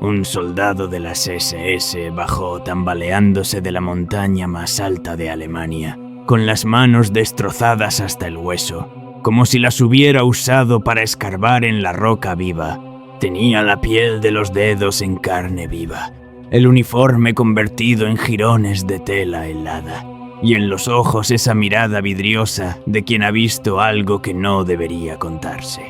Un soldado de las SS bajó tambaleándose de la montaña más alta de Alemania, con las manos destrozadas hasta el hueso, como si las hubiera usado para escarbar en la roca viva. Tenía la piel de los dedos en carne viva, el uniforme convertido en jirones de tela helada, y en los ojos esa mirada vidriosa de quien ha visto algo que no debería contarse.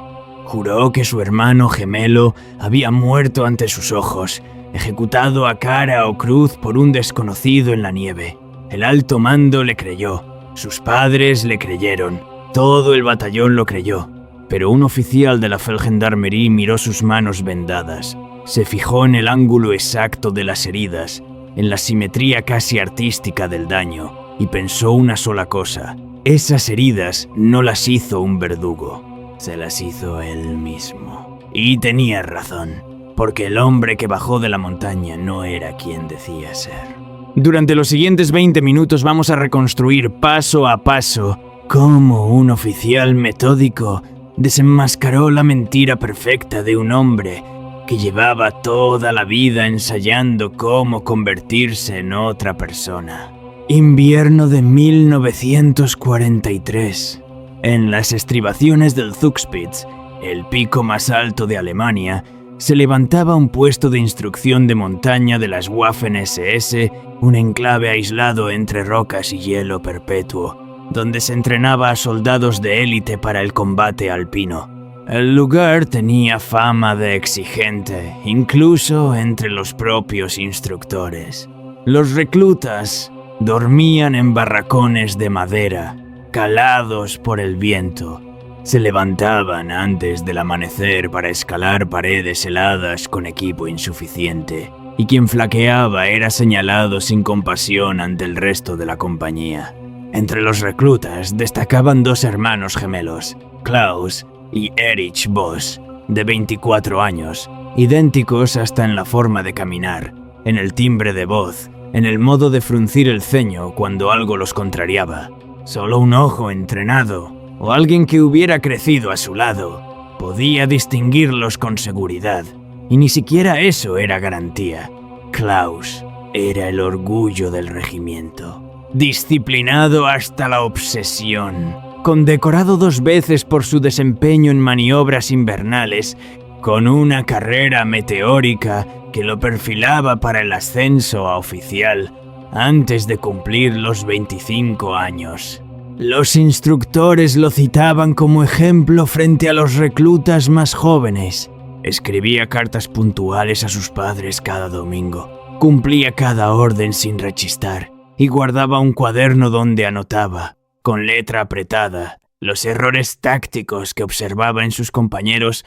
Juró que su hermano gemelo había muerto ante sus ojos, ejecutado a cara o cruz por un desconocido en la nieve. El alto mando le creyó, sus padres le creyeron, todo el batallón lo creyó, pero un oficial de la Feldgendarmerie miró sus manos vendadas, se fijó en el ángulo exacto de las heridas, en la simetría casi artística del daño, y pensó una sola cosa: esas heridas no las hizo un verdugo. Se las hizo él mismo. Y tenía razón, porque el hombre que bajó de la montaña no era quien decía ser. Durante los siguientes 20 minutos vamos a reconstruir paso a paso cómo un oficial metódico desenmascaró la mentira perfecta de un hombre que llevaba toda la vida ensayando cómo convertirse en otra persona. Invierno de 1943. En las estribaciones del Zugspitz, el pico más alto de Alemania, se levantaba un puesto de instrucción de montaña de las Waffen-SS, un enclave aislado entre rocas y hielo perpetuo, donde se entrenaba a soldados de élite para el combate alpino. El lugar tenía fama de exigente, incluso entre los propios instructores. Los reclutas dormían en barracones de madera, calados por el viento. Se levantaban antes del amanecer para escalar paredes heladas con equipo insuficiente, y quien flaqueaba era señalado sin compasión ante el resto de la compañía. Entre los reclutas destacaban dos hermanos gemelos, Klaus y Erich Voss, de 24 años, idénticos hasta en la forma de caminar, en el timbre de voz, en el modo de fruncir el ceño cuando algo los contrariaba. Solo un ojo entrenado, o alguien que hubiera crecido a su lado, podía distinguirlos con seguridad, y ni siquiera eso era garantía. Klaus era el orgullo del regimiento, disciplinado hasta la obsesión, condecorado 2 veces por su desempeño en maniobras invernales, con una carrera meteórica que lo perfilaba para el ascenso a oficial antes de cumplir los 25 años. Los instructores lo citaban como ejemplo frente a los reclutas más jóvenes. Escribía cartas puntuales a sus padres cada domingo, cumplía cada orden sin rechistar y guardaba un cuaderno donde anotaba, con letra apretada, los errores tácticos que observaba en sus compañeros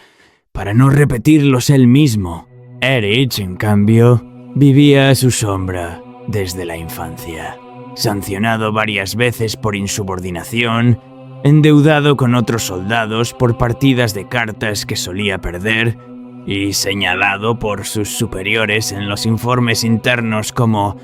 para no repetirlos él mismo. Erich, en cambio, vivía a su sombra desde la infancia, sancionado varias veces por insubordinación, endeudado con otros soldados por partidas de cartas que solía perder y señalado por sus superiores en los informes internos como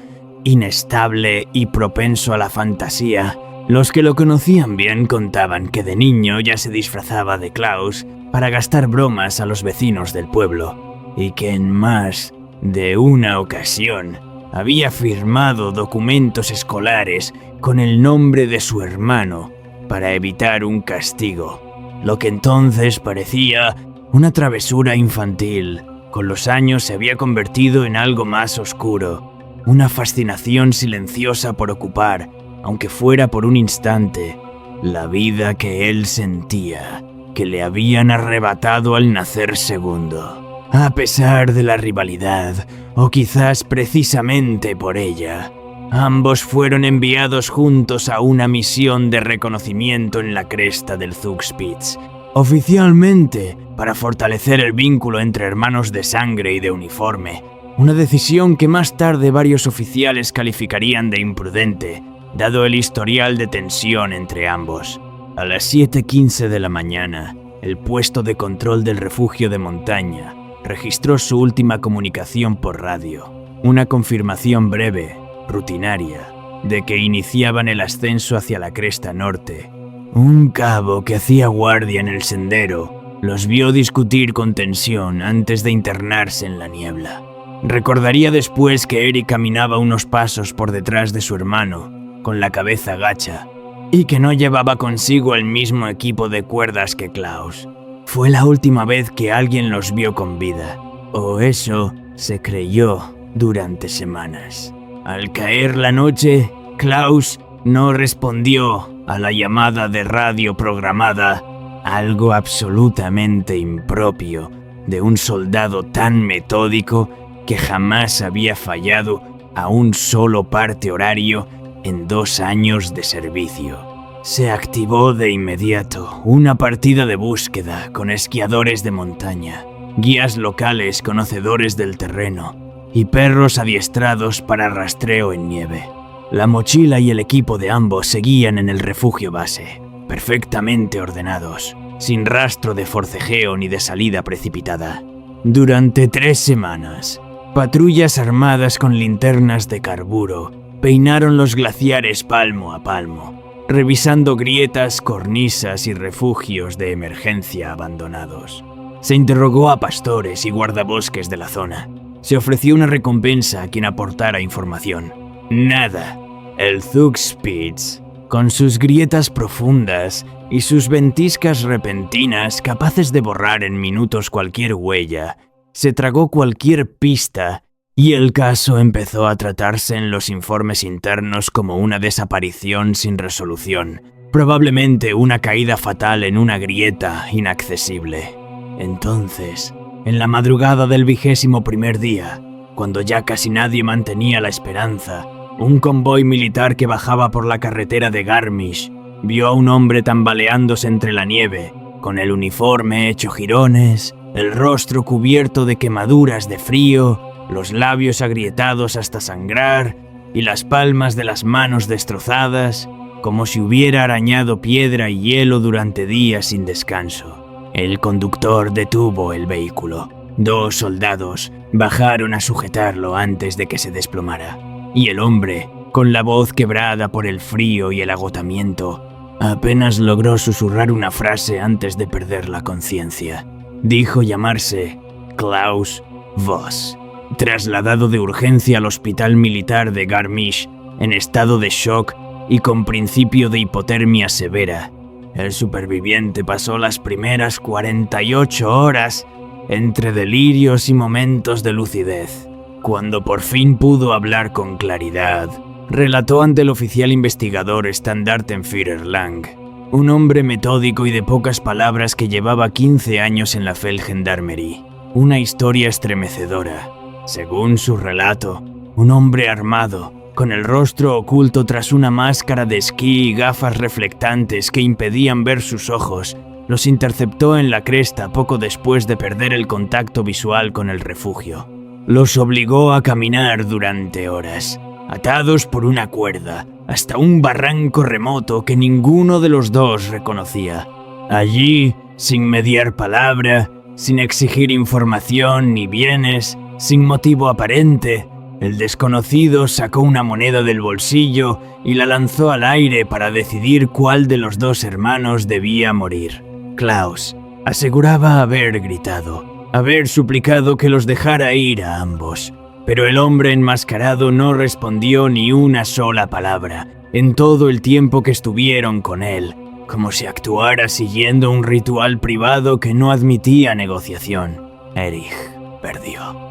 inestable y propenso a la fantasía. Los que lo conocían bien contaban que de niño ya se disfrazaba de Klaus para gastar bromas a los vecinos del pueblo y que en más de una ocasión había firmado documentos escolares con el nombre de su hermano para evitar un castigo, lo que entonces parecía una travesura infantil. Con los años se había convertido en algo más oscuro, una fascinación silenciosa por ocupar, aunque fuera por un instante, la vida que él sentía, que le habían arrebatado al nacer segundo. A pesar de la rivalidad, o quizás precisamente por ella, ambos fueron enviados juntos a una misión de reconocimiento en la cresta del Zugspitz, oficialmente para fortalecer el vínculo entre hermanos de sangre y de uniforme, una decisión que más tarde varios oficiales calificarían de imprudente, dado el historial de tensión entre ambos. A las 7:15 de la mañana, el puesto de control del refugio de montaña registró su última comunicación por radio, una confirmación breve, rutinaria, de que iniciaban el ascenso hacia la cresta norte. Un cabo que hacía guardia en el sendero los vio discutir con tensión antes de internarse en la niebla. Recordaría después que Eric caminaba unos pasos por detrás de su hermano, con la cabeza gacha, y que no llevaba consigo el mismo equipo de cuerdas que Klaus. Fue la última vez que alguien los vio con vida, o eso se creyó durante semanas. Al caer la noche, Klaus no respondió a la llamada de radio programada, algo absolutamente impropio de un soldado tan metódico que jamás había fallado a un solo parte horario en 2 años de servicio. Se activó de inmediato una partida de búsqueda con esquiadores de montaña, guías locales conocedores del terreno y perros adiestrados para rastreo en nieve. La mochila y el equipo de ambos seguían en el refugio base, perfectamente ordenados, sin rastro de forcejeo ni de salida precipitada. Durante 3 semanas, patrullas armadas con linternas de carburo peinaron los glaciares palmo a palmo, revisando grietas, cornisas y refugios de emergencia abandonados. Se interrogó a pastores y guardabosques de la zona. Se ofreció una recompensa a quien aportara información. Nada. El Zugspitz, con sus grietas profundas y sus ventiscas repentinas capaces de borrar en minutos cualquier huella, se tragó cualquier pista y el caso empezó a tratarse en los informes internos como una desaparición sin resolución, probablemente una caída fatal en una grieta inaccesible. Entonces, en la madrugada del 21º día, cuando ya casi nadie mantenía la esperanza, un convoy militar que bajaba por la carretera de Garmisch vio a un hombre tambaleándose entre la nieve, con el uniforme hecho jirones, el rostro cubierto de quemaduras de frío, los labios agrietados hasta sangrar y las palmas de las manos destrozadas, como si hubiera arañado piedra y hielo durante días sin descanso. El conductor detuvo el vehículo. 2 soldados bajaron a sujetarlo antes de que se desplomara, y el hombre, con la voz quebrada por el frío y el agotamiento, apenas logró susurrar una frase antes de perder la conciencia. Dijo llamarse Klaus Voss. Trasladado de urgencia al hospital militar de Garmisch, en estado de shock y con principio de hipotermia severa, el superviviente pasó las primeras 48 horas entre delirios y momentos de lucidez. Cuando por fin pudo hablar con claridad, relató ante el oficial investigador Standartenführer Lang, un hombre metódico y de pocas palabras que llevaba 15 años en la Feldgendarmerie, una historia estremecedora. Según su relato, un hombre armado, con el rostro oculto tras una máscara de esquí y gafas reflectantes que impedían ver sus ojos, los interceptó en la cresta poco después de perder el contacto visual con el refugio. Los obligó a caminar durante horas, atados por una cuerda, hasta un barranco remoto que ninguno de los dos reconocía. Allí, sin mediar palabra, sin exigir información ni bienes, sin motivo aparente, el desconocido sacó una moneda del bolsillo y la lanzó al aire para decidir cuál de los 2 hermanos debía morir. Klaus aseguraba haber gritado, haber suplicado que los dejara ir a ambos, pero el hombre enmascarado no respondió ni una sola palabra en todo el tiempo que estuvieron con él, como si actuara siguiendo un ritual privado que no admitía negociación. Erich perdió.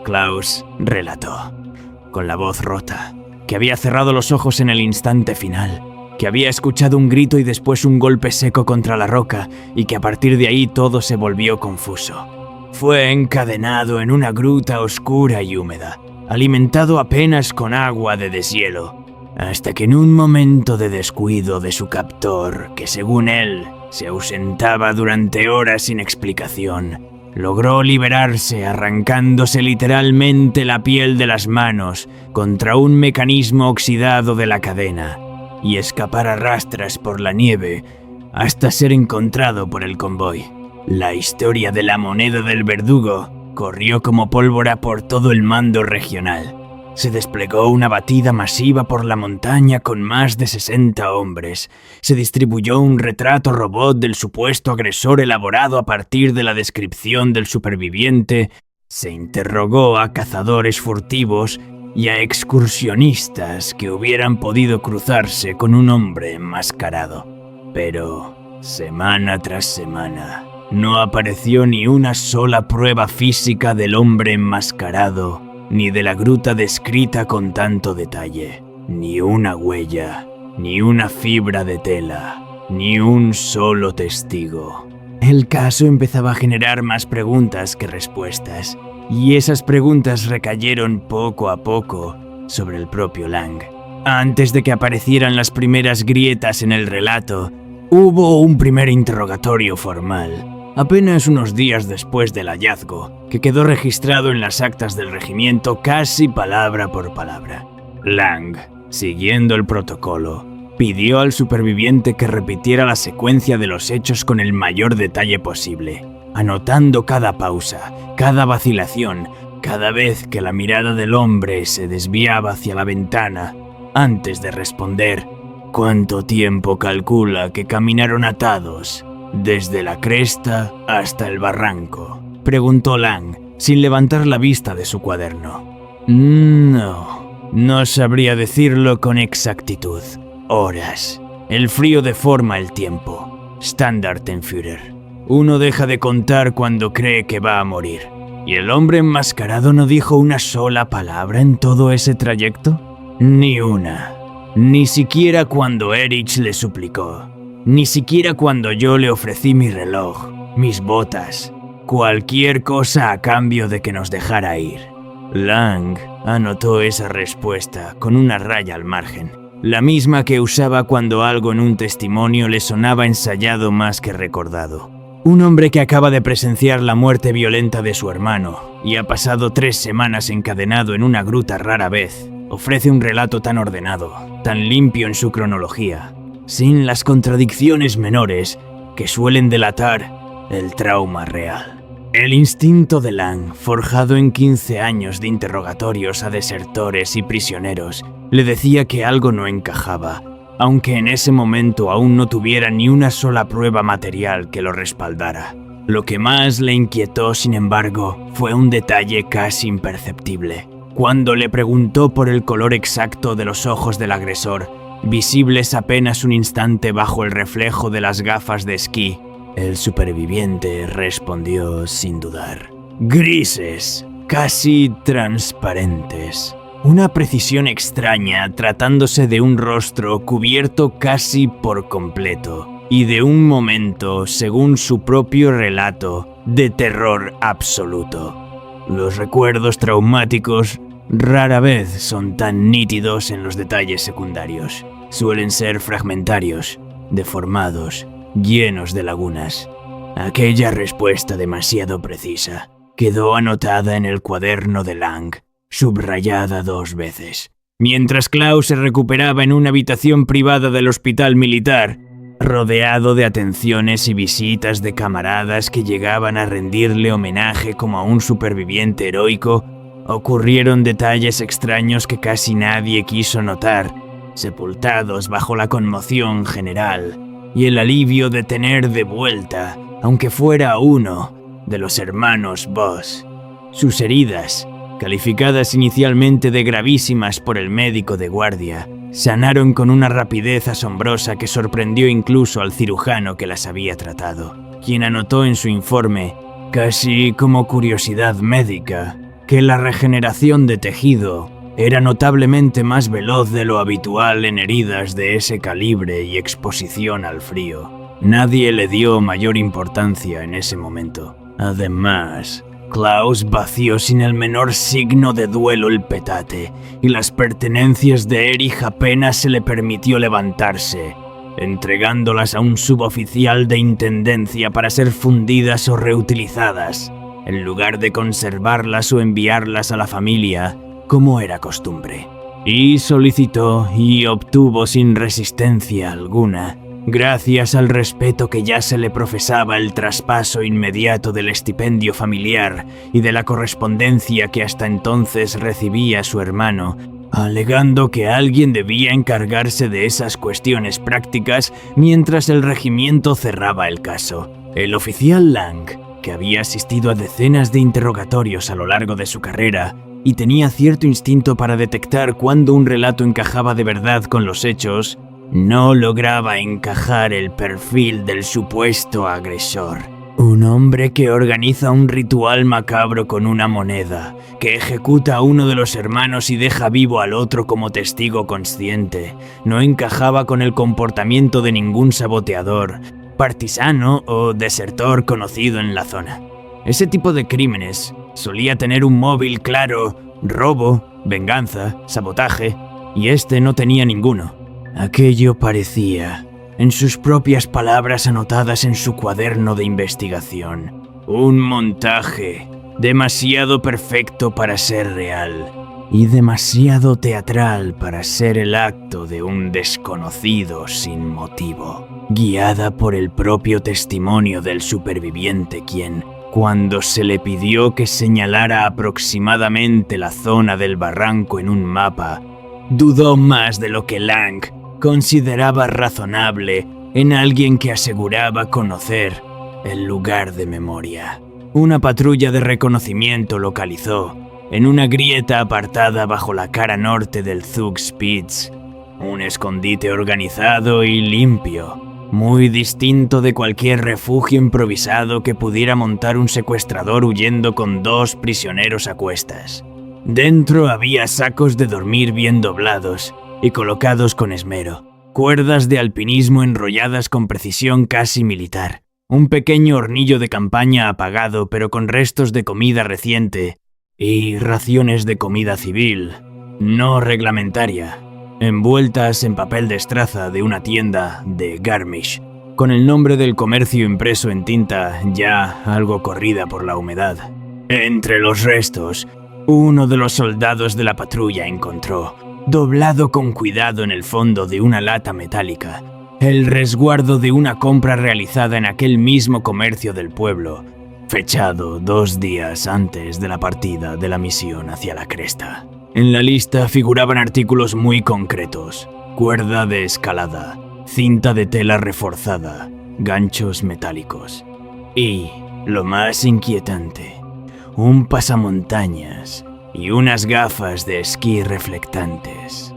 Klaus relató, con la voz rota, que había cerrado los ojos en el instante final, que había escuchado un grito y después un golpe seco contra la roca y que a partir de ahí todo se volvió confuso. Fue encadenado en una gruta oscura y húmeda, alimentado apenas con agua de deshielo, hasta que en un momento de descuido de su captor, que según él se ausentaba durante horas sin explicación, logró liberarse arrancándose literalmente la piel de las manos contra un mecanismo oxidado de la cadena y escapar a rastras por la nieve hasta ser encontrado por el convoy. La historia de la moneda del verdugo corrió como pólvora por todo el mando regional. Se desplegó una batida masiva por la montaña con más de 60 hombres. Se distribuyó un retrato robot del supuesto agresor elaborado a partir de la descripción del superviviente Se interrogó a cazadores furtivos y a excursionistas que hubieran podido cruzarse con un hombre enmascarado. Pero, semana tras semana, no apareció ni una sola prueba física del hombre enmascarado, ni de la gruta descrita con tanto detalle. Ni una huella, ni una fibra de tela, ni un solo testigo. El caso empezaba a generar más preguntas que respuestas, y esas preguntas recayeron poco a poco sobre el propio Lang. Antes de que aparecieran las primeras grietas en el relato, hubo un primer interrogatorio formal, apenas unos días después del hallazgo, que quedó registrado en las actas del regimiento casi palabra por palabra. Lang, siguiendo el protocolo, pidió al superviviente que repitiera la secuencia de los hechos con el mayor detalle posible, anotando cada pausa, cada vacilación, cada vez que la mirada del hombre se desviaba hacia la ventana. Antes de responder, ¿cuánto tiempo calcula que caminaron atados desde la cresta hasta el barranco?, preguntó Lang, sin levantar la vista de su cuaderno. No sabría decirlo con exactitud. Horas. El frío deforma el tiempo. Standartenführer. Uno deja de contar cuando cree que va a morir. ¿Y el hombre enmascarado no dijo una sola palabra en todo ese trayecto? Ni una. Ni siquiera cuando Erich le suplicó. Ni siquiera cuando yo le ofrecí mi reloj, mis botas, cualquier cosa a cambio de que nos dejara ir. Lang anotó esa respuesta con una raya al margen, la misma que usaba cuando algo en un testimonio le sonaba ensayado más que recordado. Un hombre que acaba de presenciar la muerte violenta de su hermano y ha pasado 3 semanas encadenado en una gruta rara vez, ofrece un relato tan ordenado, tan limpio en su cronología, sin las contradicciones menores que suelen delatar el trauma real. El instinto de Lang, forjado en 15 años de interrogatorios a desertores y prisioneros, le decía que algo no encajaba, aunque en ese momento aún no tuviera ni una sola prueba material que lo respaldara. Lo que más le inquietó, sin embargo, fue un detalle casi imperceptible. Cuando le preguntó por el color exacto de los ojos del agresor, visibles apenas un instante bajo el reflejo de las gafas de esquí, el superviviente respondió sin dudar: grises, casi transparentes. Una precisión extraña tratándose de un rostro cubierto casi por completo y de un momento, según su propio relato, de terror absoluto. Los recuerdos traumáticos rara vez son tan nítidos en los detalles secundarios. Suelen ser fragmentarios, deformados, llenos de lagunas. Aquella respuesta demasiado precisa quedó anotada en el cuaderno de Lang, subrayada 2 veces. Mientras Klaus se recuperaba en una habitación privada del hospital militar, rodeado de atenciones y visitas de camaradas que llegaban a rendirle homenaje como a un superviviente heroico, ocurrieron detalles extraños que casi nadie quiso notar, sepultados bajo la conmoción general y el alivio de tener de vuelta, aunque fuera uno, de los hermanos Voss. Sus heridas, calificadas inicialmente de gravísimas por el médico de guardia, sanaron con una rapidez asombrosa que sorprendió incluso al cirujano que las había tratado, quien anotó en su informe, casi como curiosidad médica, que la regeneración de tejido era notablemente más veloz de lo habitual en heridas de ese calibre y exposición al frío. Nadie le dio mayor importancia en ese momento. Además, Klaus vació sin el menor signo de duelo el petate, y las pertenencias de Erich apenas se le permitió levantarse, entregándolas a un suboficial de intendencia para ser fundidas o reutilizadas, en lugar de conservarlas o enviarlas a la familia, como era costumbre. Y solicitó y obtuvo sin resistencia alguna, gracias al respeto que ya se le profesaba, el traspaso inmediato del estipendio familiar y de la correspondencia que hasta entonces recibía su hermano, alegando que alguien debía encargarse de esas cuestiones prácticas mientras el regimiento cerraba el caso. El oficial Lang, que había asistido a decenas de interrogatorios a lo largo de su carrera y tenía cierto instinto para detectar cuándo un relato encajaba de verdad con los hechos, no lograba encajar el perfil del supuesto agresor. Un hombre que organiza un ritual macabro con una moneda, que ejecuta a uno de los hermanos y deja vivo al otro como testigo consciente, no encajaba con el comportamiento de ningún saboteador, partisano o desertor conocido en la zona. Ese tipo de crímenes solía tener un móvil claro: robo, venganza, sabotaje, y este no tenía ninguno. Aquello parecía, en sus propias palabras anotadas en su cuaderno de investigación, un montaje demasiado perfecto para ser real y demasiado teatral para ser el acto de un desconocido sin motivo, guiada por el propio testimonio del superviviente, quien, cuando se le pidió que señalara aproximadamente la zona del barranco en un mapa, dudó más de lo que Lang consideraba razonable en alguien que aseguraba conocer el lugar de memoria. Una patrulla de reconocimiento localizó, en una grieta apartada bajo la cara norte del Zug Spitz, un escondite organizado y limpio, muy distinto de cualquier refugio improvisado que pudiera montar un secuestrador huyendo con 2 prisioneros a cuestas. Dentro había sacos de dormir bien doblados y colocados con esmero, cuerdas de alpinismo enrolladas con precisión casi militar, un pequeño hornillo de campaña apagado pero con restos de comida reciente y raciones de comida civil, no reglamentaria, envueltas en papel de estraza de una tienda de Garmisch, con el nombre del comercio impreso en tinta ya algo corrida por la humedad. Entre los restos, uno de los soldados de la patrulla encontró, doblado con cuidado en el fondo de una lata metálica, el resguardo de una compra realizada en aquel mismo comercio del pueblo, fechado 2 días antes de la partida de la misión hacia la cresta. En la lista figuraban artículos muy concretos: cuerda de escalada, cinta de tela reforzada, ganchos metálicos y, lo más inquietante, un pasamontañas y unas gafas de esquí reflectantes,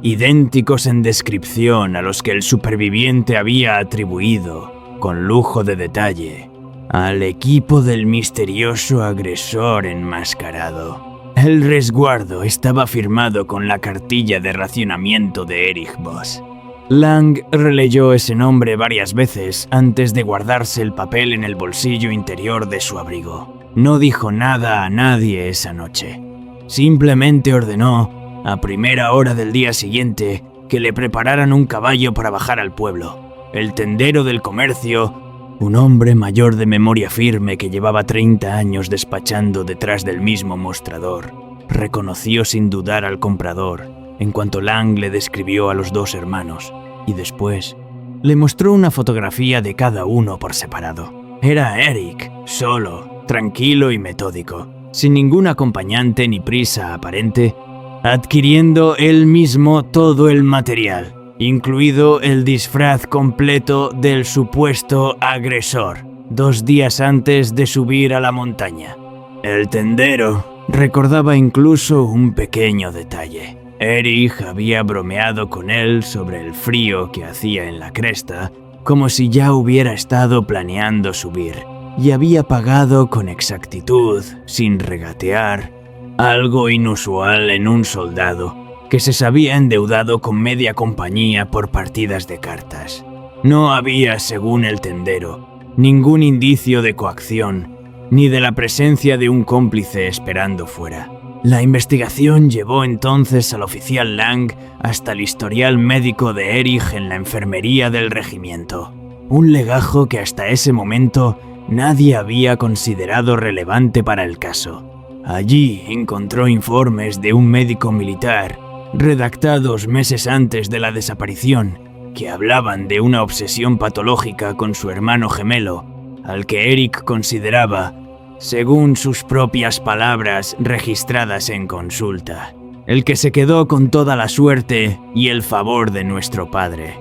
idénticos en descripción a los que el superviviente había atribuido, con lujo de detalle, al equipo del misterioso agresor enmascarado. El resguardo estaba firmado con la cartilla de racionamiento de Erich Voss. Lang releyó ese nombre varias veces antes de guardarse el papel en el bolsillo interior de su abrigo. No dijo nada a nadie esa noche. Simplemente ordenó, a primera hora del día siguiente, que le prepararan un caballo para bajar al pueblo. El tendero del comercio, un hombre mayor de memoria firme que llevaba 30 años despachando detrás del mismo mostrador, reconoció sin dudar al comprador en cuanto Lang le describió a los 2 hermanos y después le mostró una fotografía de cada uno por separado. Era Eric, solo, tranquilo y metódico, sin ningún acompañante ni prisa aparente, adquiriendo él mismo todo el material, incluido el disfraz completo del supuesto agresor, 2 días antes de subir a la montaña. El tendero recordaba incluso un pequeño detalle. Erich había bromeado con él sobre el frío que hacía en la cresta, como si ya hubiera estado planeando subir, y había pagado con exactitud, sin regatear, algo inusual en un soldado que se sabía endeudado con media compañía por partidas de cartas. No había, según el tendero, ningún indicio de coacción, ni de la presencia de un cómplice esperando fuera. La investigación llevó entonces al oficial Lang hasta el historial médico de Erich en la enfermería del regimiento, un legajo que hasta ese momento nadie había considerado relevante para el caso. Allí encontró informes de un médico militar, redactados meses antes de la desaparición, que hablaban de una obsesión patológica con su hermano gemelo, al que Eric consideraba, según sus propias palabras registradas en consulta, el que se quedó con toda la suerte y el favor de nuestro padre.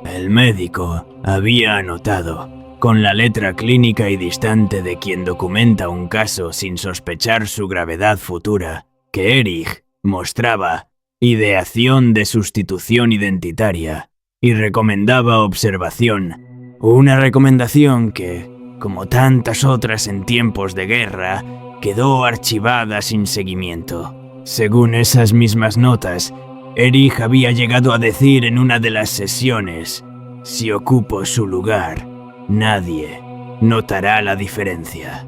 El médico había anotado, con la letra clínica y distante de quien documenta un caso sin sospechar su gravedad futura, que Erich mostraba ideación de sustitución identitaria y recomendaba observación, una recomendación que, como tantas otras en tiempos de guerra, quedó archivada sin seguimiento. Según esas mismas notas, Erich había llegado a decir en una de las sesiones: si ocupo su lugar, nadie notará la diferencia.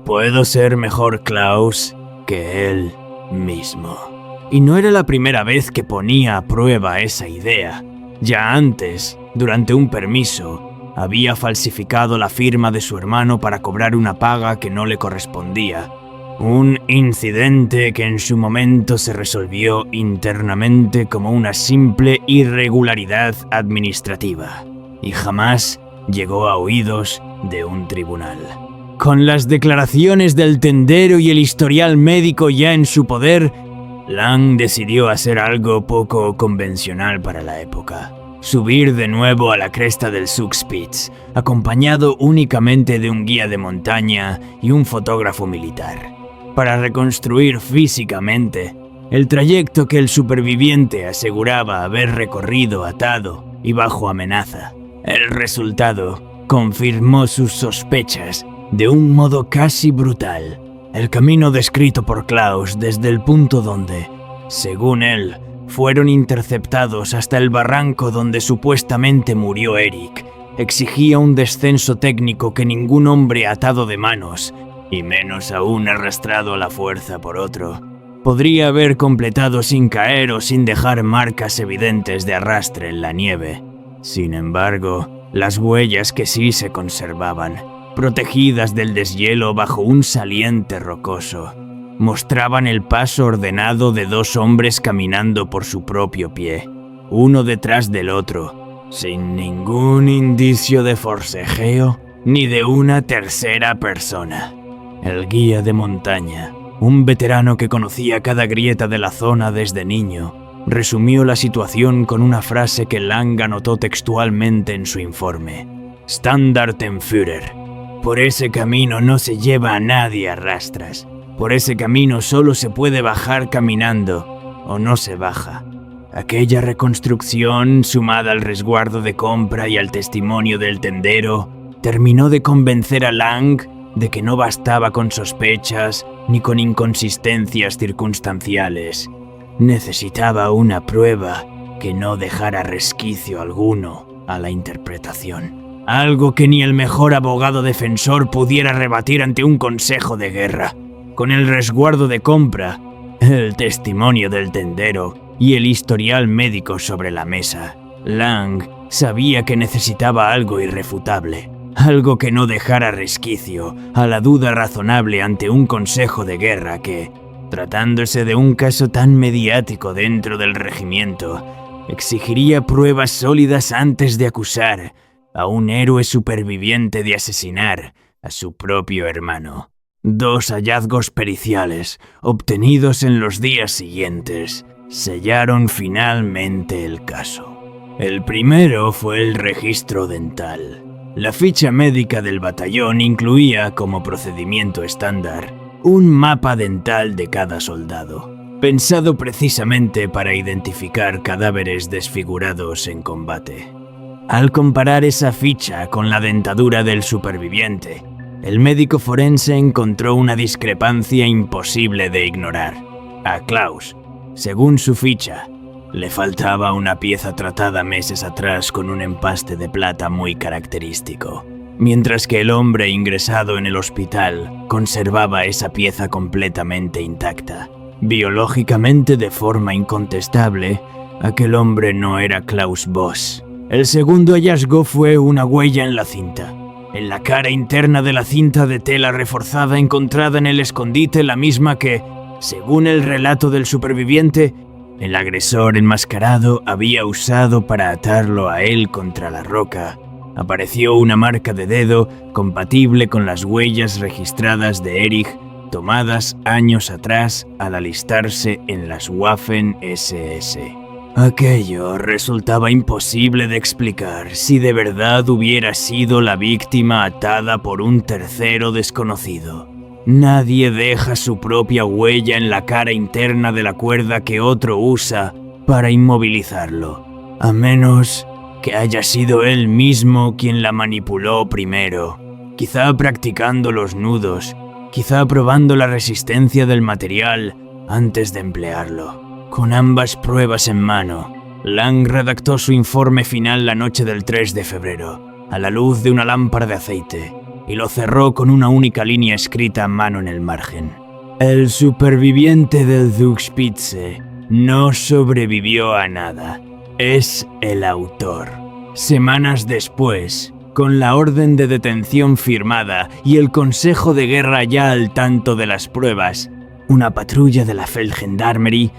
Puedo ser mejor Klaus que él mismo. Y no era la primera vez que ponía a prueba esa idea. Ya antes, durante un permiso, había falsificado la firma de su hermano para cobrar una paga que no le correspondía. Un incidente que en su momento se resolvió internamente como una simple irregularidad administrativa y jamás llegó a oídos de un tribunal. Con las declaraciones del tendero y el historial médico ya en su poder, Lang decidió hacer algo poco convencional para la época: subir de nuevo a la cresta del Zugspitz, acompañado únicamente de un guía de montaña y un fotógrafo militar, para reconstruir físicamente el trayecto que el superviviente aseguraba haber recorrido atado y bajo amenaza. El resultado confirmó sus sospechas de un modo casi brutal. El camino descrito por Klaus desde el punto donde, según él, fueron interceptados hasta el barranco donde supuestamente murió Erich, exigía un descenso técnico que ningún hombre atado de manos, y menos aún arrastrado a la fuerza por otro, podría haber completado sin caer o sin dejar marcas evidentes de arrastre en la nieve. Sin embargo, las huellas que sí se conservaban, protegidas del deshielo bajo un saliente rocoso, mostraban el paso ordenado de dos hombres caminando por su propio pie, uno detrás del otro, sin ningún indicio de forcejeo ni de una tercera persona. El guía de montaña, un veterano que conocía cada grieta de la zona desde niño, resumió la situación con una frase que Lang anotó textualmente en su informe: Standartenführer. Por ese camino no se lleva a nadie a rastras. Por ese camino solo se puede bajar caminando, o no se baja. Aquella reconstrucción, sumada al resguardo de compra y al testimonio del tendero, terminó de convencer a Lang de que no bastaba con sospechas ni con inconsistencias circunstanciales. Necesitaba una prueba que no dejara resquicio alguno a la interpretación. Algo que ni el mejor abogado defensor pudiera rebatir ante un consejo de guerra. Con el resguardo de compra, el testimonio del tendero y el historial médico sobre la mesa, Lang sabía que necesitaba algo irrefutable, algo que no dejara resquicio a la duda razonable ante un consejo de guerra que, tratándose de un caso tan mediático dentro del regimiento, exigiría pruebas sólidas antes de acusar a un héroe superviviente de asesinar a su propio hermano. Dos hallazgos periciales, obtenidos en los días siguientes, sellaron finalmente el caso. El primero fue el registro dental. La ficha médica del batallón incluía, como procedimiento estándar, un mapa dental de cada soldado, pensado precisamente para identificar cadáveres desfigurados en combate. Al comparar esa ficha con la dentadura del superviviente, el médico forense encontró una discrepancia imposible de ignorar. A Klaus, según su ficha, le faltaba una pieza tratada meses atrás con un empaste de plata muy característico, mientras que el hombre ingresado en el hospital conservaba esa pieza completamente intacta. Biológicamente, de forma incontestable, aquel hombre no era Klaus Voss. El segundo hallazgo fue una huella en la cinta. En la cara interna de la cinta de tela reforzada encontrada en el escondite, la misma que, según el relato del superviviente, el agresor enmascarado había usado para atarlo a él contra la roca, apareció una marca de dedo compatible con las huellas registradas de Erich tomadas años atrás al alistarse en las Waffen-SS. Aquello resultaba imposible de explicar si de verdad hubiera sido la víctima atada por un tercero desconocido. Nadie deja su propia huella en la cara interna de la cuerda que otro usa para inmovilizarlo, a menos que haya sido él mismo quien la manipuló primero, quizá practicando los nudos, quizá probando la resistencia del material antes de emplearlo. Con ambas pruebas en mano, Lang redactó su informe final la noche del 3 de febrero, a la luz de una lámpara de aceite, y lo cerró con una única línea escrita a mano en el margen. El superviviente del Zugspitze no sobrevivió a nada. Es el autor. Semanas después, con la orden de detención firmada y el consejo de guerra ya al tanto de las pruebas, una patrulla de la Feldgendarmerie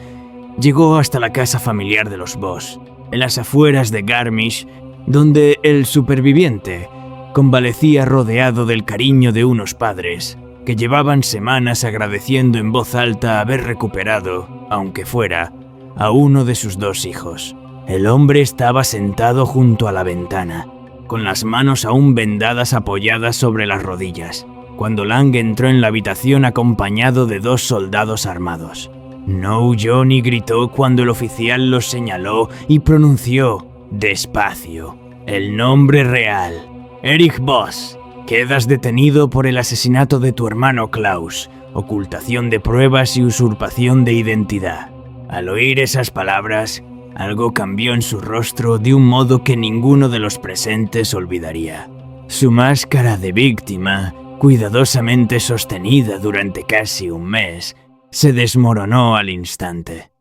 llegó hasta la casa familiar de los Voss, en las afueras de Garmisch, donde el superviviente convalecía rodeado del cariño de unos padres que llevaban semanas agradeciendo en voz alta haber recuperado, aunque fuera, a uno de sus 2 hijos. El hombre estaba sentado junto a la ventana, con las manos aún vendadas apoyadas sobre las rodillas, cuando Lang entró en la habitación acompañado de 2 soldados armados. No huyó ni gritó cuando el oficial los señaló y pronunció, despacio, el nombre real. Erich Voss, quedas detenido por el asesinato de tu hermano Klaus, ocultación de pruebas y usurpación de identidad. Al oír esas palabras, algo cambió en su rostro de un modo que ninguno de los presentes olvidaría. Su máscara de víctima, cuidadosamente sostenida durante casi un mes, se desmoronó al instante.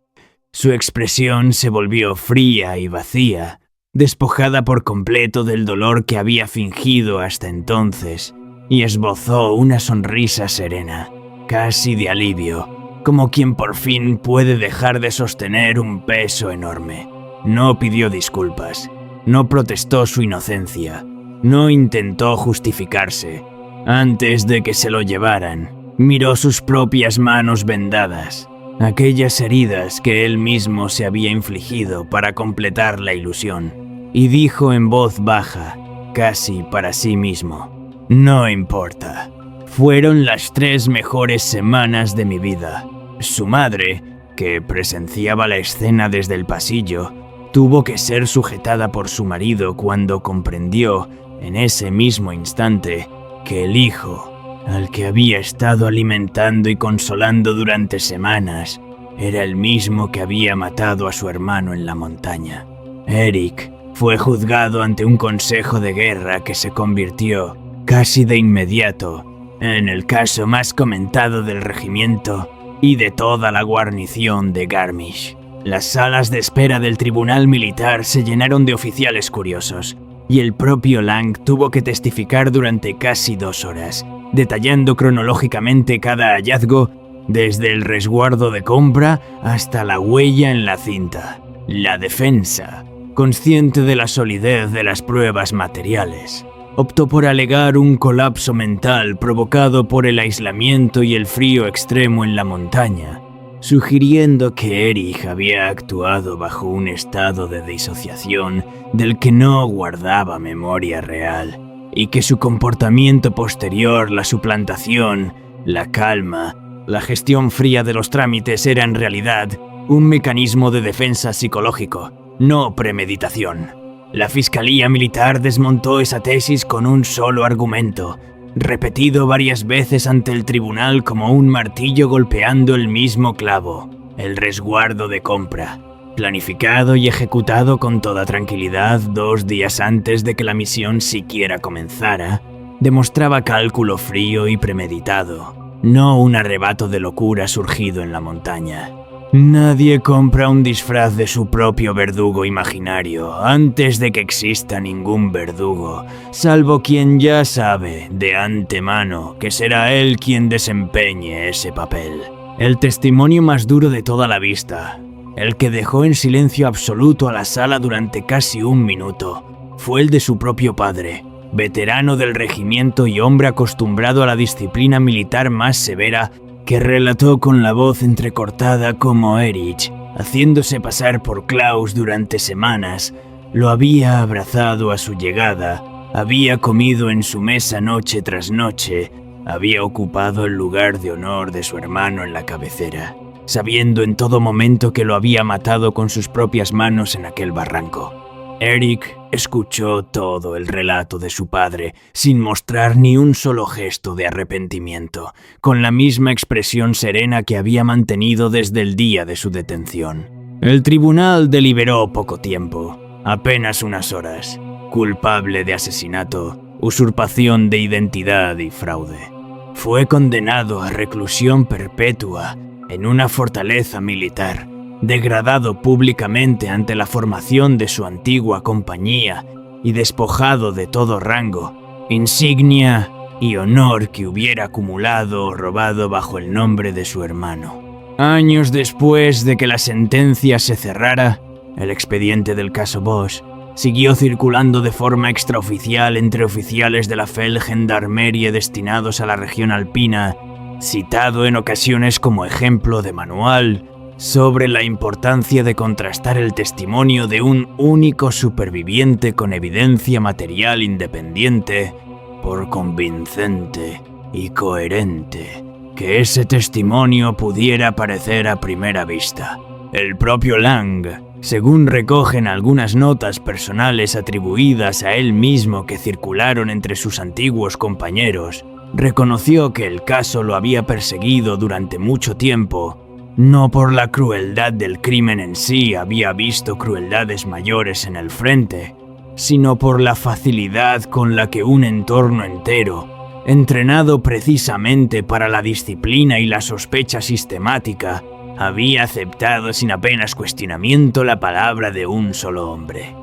Su expresión se volvió fría y vacía, despojada por completo del dolor que había fingido hasta entonces, y esbozó una sonrisa serena, casi de alivio, como quien por fin puede dejar de sostener un peso enorme. No pidió disculpas, no protestó su inocencia, no intentó justificarse. Antes de que se lo llevaran, miró sus propias manos vendadas, aquellas heridas que él mismo se había infligido para completar la ilusión, y dijo en voz baja, casi para sí mismo, no importa. Fueron las 3 mejores semanas de mi vida. Su madre, que presenciaba la escena desde el pasillo, tuvo que ser sujetada por su marido cuando comprendió, en ese mismo instante, que el hijo, al que había estado alimentando y consolando durante semanas, era el mismo que había matado a su hermano en la montaña. Eric fue juzgado ante un consejo de guerra que se convirtió, casi de inmediato, en el caso más comentado del regimiento y de toda la guarnición de Garmisch. Las salas de espera del tribunal militar se llenaron de oficiales curiosos, y el propio Lang tuvo que testificar durante casi 2 horas, detallando cronológicamente cada hallazgo, desde el resguardo de compra hasta la huella en la cinta. La defensa, consciente de la solidez de las pruebas materiales, optó por alegar un colapso mental provocado por el aislamiento y el frío extremo en la montaña, sugiriendo que Erich había actuado bajo un estado de disociación del que no guardaba memoria real, y que su comportamiento posterior, la suplantación, la calma, la gestión fría de los trámites era en realidad un mecanismo de defensa psicológico, no premeditación. La Fiscalía Militar desmontó esa tesis con un solo argumento, repetido varias veces ante el tribunal como un martillo golpeando el mismo clavo: el resguardo de compra, planificado y ejecutado con toda tranquilidad 2 días antes de que la misión siquiera comenzara, demostraba cálculo frío y premeditado, no un arrebato de locura surgido en la montaña. Nadie compra un disfraz de su propio verdugo imaginario antes de que exista ningún verdugo, salvo quien ya sabe de antemano que será él quien desempeñe ese papel. El testimonio más duro de toda la vista, el que dejó en silencio absoluto a la sala durante casi 1 minuto, fue el de su propio padre, veterano del regimiento y hombre acostumbrado a la disciplina militar más severa, que relató con la voz entrecortada cómo Erich haciéndose pasar por Klaus durante semanas, lo había abrazado a su llegada, había comido en su mesa noche tras noche, había ocupado el lugar de honor de su hermano en la cabecera, sabiendo en todo momento que lo había matado con sus propias manos en aquel barranco. Eric escuchó todo el relato de su padre, sin mostrar ni un solo gesto de arrepentimiento, con la misma expresión serena que había mantenido desde el día de su detención. El tribunal deliberó poco tiempo, apenas unas horas, culpable de asesinato, usurpación de identidad y fraude. Fue condenado a reclusión perpetua en una fortaleza militar, degradado públicamente ante la formación de su antigua compañía y despojado de todo rango, insignia y honor que hubiera acumulado o robado bajo el nombre de su hermano. Años después de que la sentencia se cerrara, el expediente del caso Bosch siguió circulando de forma extraoficial entre oficiales de la Feldgendarmerie destinados a la región alpina, citado en ocasiones como ejemplo de manual sobre la importancia de contrastar el testimonio de un único superviviente con evidencia material independiente, por convincente y coherente que ese testimonio pudiera parecer a primera vista. El propio Lang, según recogen algunas notas personales atribuidas a él mismo que circularon entre sus antiguos compañeros, reconoció que el caso lo había perseguido durante mucho tiempo. No por la crueldad del crimen en sí había visto crueldades mayores en el frente, sino por la facilidad con la que un entorno entero, entrenado precisamente para la disciplina y la sospecha sistemática, había aceptado sin apenas cuestionamiento la palabra de un solo hombre.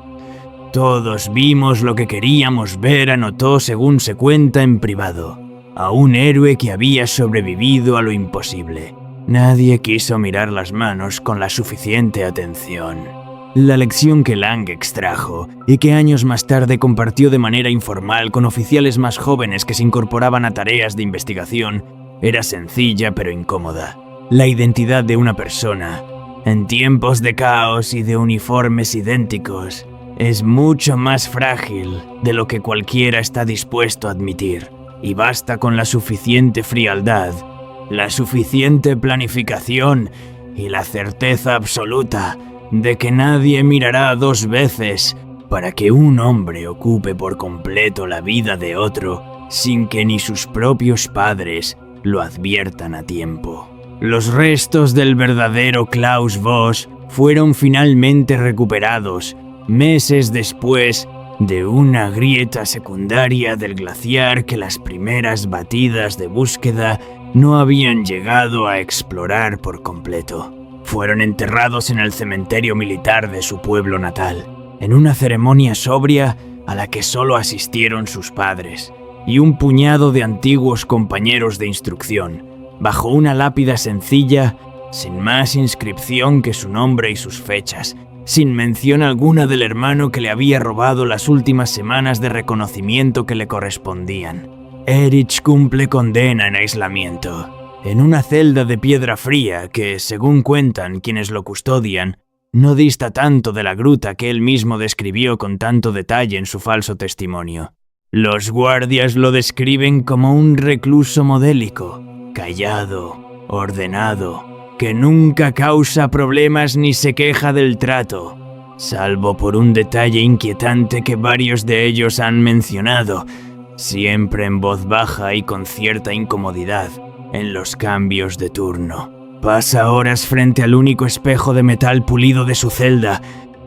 Todos vimos lo que queríamos ver, anotó según se cuenta en privado, a un héroe que había sobrevivido a lo imposible. Nadie quiso mirar las manos con la suficiente atención. La lección que Lang extrajo, y que años más tarde compartió de manera informal con oficiales más jóvenes que se incorporaban a tareas de investigación, era sencilla pero incómoda. La identidad de una persona, en tiempos de caos y de uniformes idénticos, es mucho más frágil de lo que cualquiera está dispuesto a admitir, y basta con la suficiente frialdad, la suficiente planificación y la certeza absoluta de que nadie mirará dos veces para que un hombre ocupe por completo la vida de otro sin que ni sus propios padres lo adviertan a tiempo. Los restos del verdadero Klaus Bosch fueron finalmente recuperados meses después de una grieta secundaria del glaciar que las primeras batidas de búsqueda no habían llegado a explorar por completo. Fueron enterrados en el cementerio militar de su pueblo natal, en una ceremonia sobria a la que solo asistieron sus padres y un puñado de antiguos compañeros de instrucción, bajo una lápida sencilla, sin más inscripción que su nombre y sus fechas, sin mención alguna del hermano que le había robado las últimas semanas de reconocimiento que le correspondían. Erich cumple condena en aislamiento, en una celda de piedra fría que, según cuentan quienes lo custodian, no dista tanto de la gruta que él mismo describió con tanto detalle en su falso testimonio. Los guardias lo describen como un recluso modélico, callado, ordenado, que nunca causa problemas ni se queja del trato, salvo por un detalle inquietante que varios de ellos han mencionado, siempre en voz baja y con cierta incomodidad en los cambios de turno. Pasa horas frente al único espejo de metal pulido de su celda,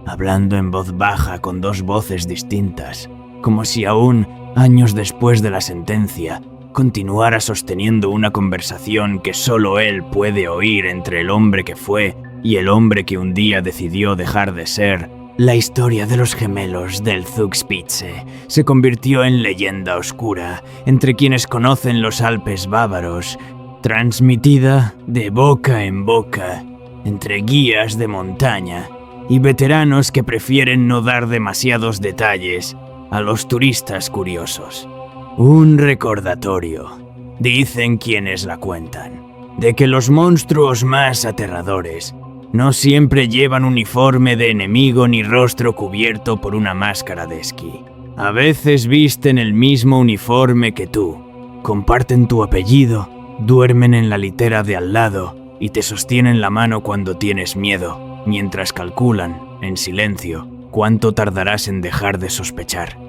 hablando en voz baja con dos voces distintas, como si aún, años después de la sentencia, continuara sosteniendo una conversación que solo él puede oír entre el hombre que fue y el hombre que un día decidió dejar de ser. La historia de los gemelos del Zugspitze se convirtió en leyenda oscura entre quienes conocen los Alpes bávaros, transmitida de boca en boca entre guías de montaña y veteranos que prefieren no dar demasiados detalles a los turistas curiosos. Un recordatorio, dicen quienes la cuentan, de que los monstruos más aterradores No siempre llevan uniforme de enemigo ni rostro cubierto por una máscara de esquí. A veces visten el mismo uniforme que tú, comparten tu apellido, duermen en la litera de al lado y te sostienen la mano cuando tienes miedo, mientras calculan, en silencio, cuánto tardarás en dejar de sospechar.